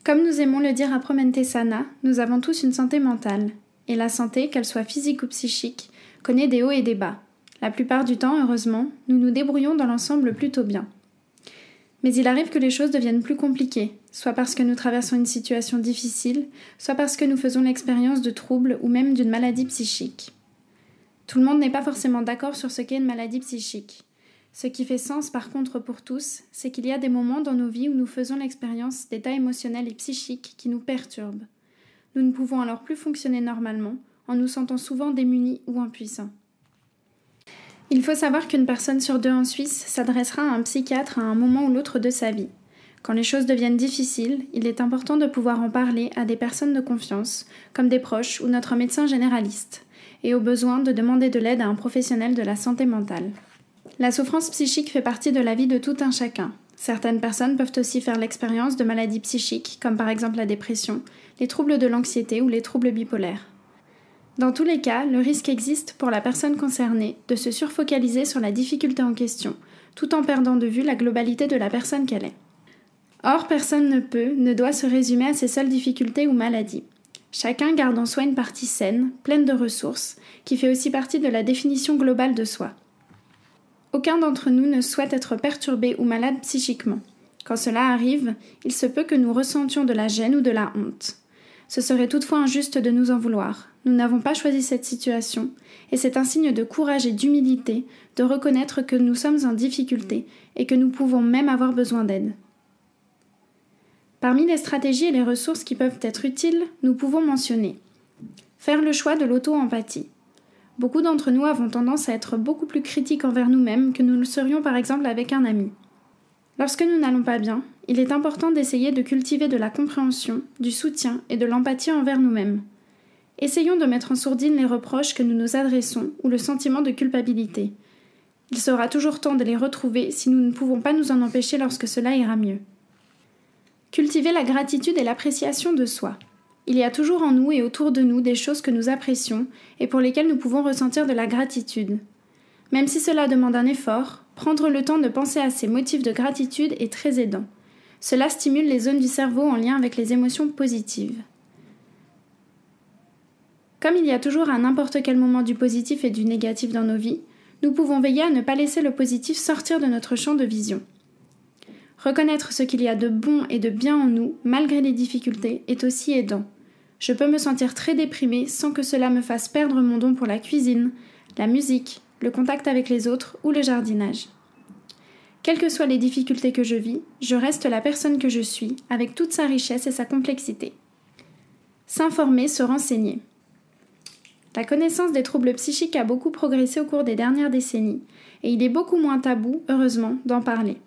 Comme nous aimons le dire à Promente Sana, nous avons tous une santé mentale. Et la santé, qu'elle soit physique ou psychique, connaît des hauts et des bas. La plupart du temps, heureusement, nous nous débrouillons dans l'ensemble plutôt bien. Mais il arrive que les choses deviennent plus compliquées, soit parce que nous traversons une situation difficile, soit parce que nous faisons l'expérience de troubles ou même d'une maladie psychique. Tout le monde n'est pas forcément d'accord sur ce qu'est une maladie psychique. Ce qui fait sens par contre pour tous, c'est qu'il y a des moments dans nos vies où nous faisons l'expérience d'états émotionnels et psychiques qui nous perturbent. Nous ne pouvons alors plus fonctionner normalement, en nous sentant souvent démunis ou impuissants. Il faut savoir qu'une personne sur 2 en Suisse s'adressera à un psychiatre à un moment ou l'autre de sa vie. Quand les choses deviennent difficiles, il est important de pouvoir en parler à des personnes de confiance, comme des proches ou notre médecin généraliste, et au besoin de demander de l'aide à un professionnel de la santé mentale. La souffrance psychique fait partie de la vie de tout un chacun. Certaines personnes peuvent aussi faire l'expérience de maladies psychiques, comme par exemple la dépression, les troubles de l'anxiété ou les troubles bipolaires. Dans tous les cas, le risque existe pour la personne concernée de se surfocaliser sur la difficulté en question, tout en perdant de vue la globalité de la personne qu'elle est. Or, personne ne doit se résumer à ses seules difficultés ou maladies. Chacun garde en soi une partie saine, pleine de ressources, qui fait aussi partie de la définition globale de soi. Aucun d'entre nous ne souhaite être perturbé ou malade psychiquement. Quand cela arrive, il se peut que nous ressentions de la gêne ou de la honte. Ce serait toutefois injuste de nous en vouloir. Nous n'avons pas choisi cette situation, et c'est un signe de courage et d'humilité de reconnaître que nous sommes en difficulté et que nous pouvons même avoir besoin d'aide. Parmi les stratégies et les ressources qui peuvent être utiles, nous pouvons mentionner faire le choix de l'auto-empathie. Beaucoup d'entre nous avons tendance à être beaucoup plus critiques envers nous-mêmes que nous le serions par exemple avec un ami. Lorsque nous n'allons pas bien, il est important d'essayer de cultiver de la compréhension, du soutien et de l'empathie envers nous-mêmes. Essayons de mettre en sourdine les reproches que nous nous adressons ou le sentiment de culpabilité. Il sera toujours temps de les retrouver si nous ne pouvons pas nous en empêcher lorsque cela ira mieux. Cultiver la gratitude et l'appréciation de soi. Il y a toujours en nous et autour de nous des choses que nous apprécions et pour lesquelles nous pouvons ressentir de la gratitude. Même si cela demande un effort, prendre le temps de penser à ces motifs de gratitude est très aidant. Cela stimule les zones du cerveau en lien avec les émotions positives. Comme il y a toujours à n'importe quel moment du positif et du négatif dans nos vies, nous pouvons veiller à ne pas laisser le positif sortir de notre champ de vision. Reconnaître ce qu'il y a de bon et de bien en nous, malgré les difficultés, est aussi aidant. Je peux me sentir très déprimée sans que cela me fasse perdre mon don pour la cuisine, la musique, le contact avec les autres ou le jardinage. Quelles que soient les difficultés que je vis, je reste la personne que je suis, avec toute sa richesse et sa complexité. S'informer, se renseigner. La connaissance des troubles psychiques a beaucoup progressé au cours des dernières décennies, et il est beaucoup moins tabou, heureusement, d'en parler.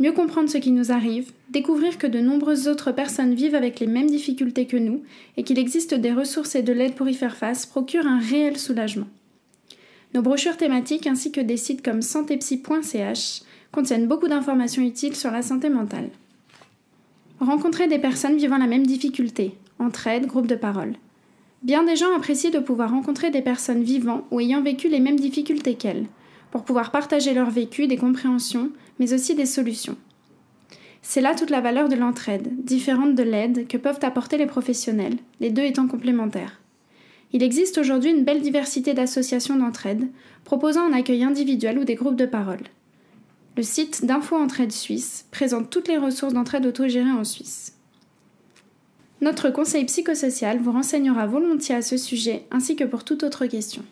Mieux comprendre ce qui nous arrive, découvrir que de nombreuses autres personnes vivent avec les mêmes difficultés que nous, et qu'il existe des ressources et de l'aide pour y faire face, procure un réel soulagement. Nos brochures thématiques ainsi que des sites comme santépsy.ch contiennent beaucoup d'informations utiles sur la santé mentale. Rencontrer des personnes vivant la même difficulté, entraide, groupe de parole. Bien des gens apprécient de pouvoir rencontrer des personnes vivant ou ayant vécu les mêmes difficultés qu'elles, pour pouvoir partager leur vécu, des compréhensions, mais aussi des solutions. C'est là toute la valeur de l'entraide, différente de l'aide que peuvent apporter les professionnels, les deux étant complémentaires. Il existe aujourd'hui une belle diversité d'associations d'entraide, proposant un accueil individuel ou des groupes de parole. Le site d'Info Entraide Suisse présente toutes les ressources d'entraide autogérées en Suisse. Notre conseil psychosocial vous renseignera volontiers à ce sujet ainsi que pour toute autre question.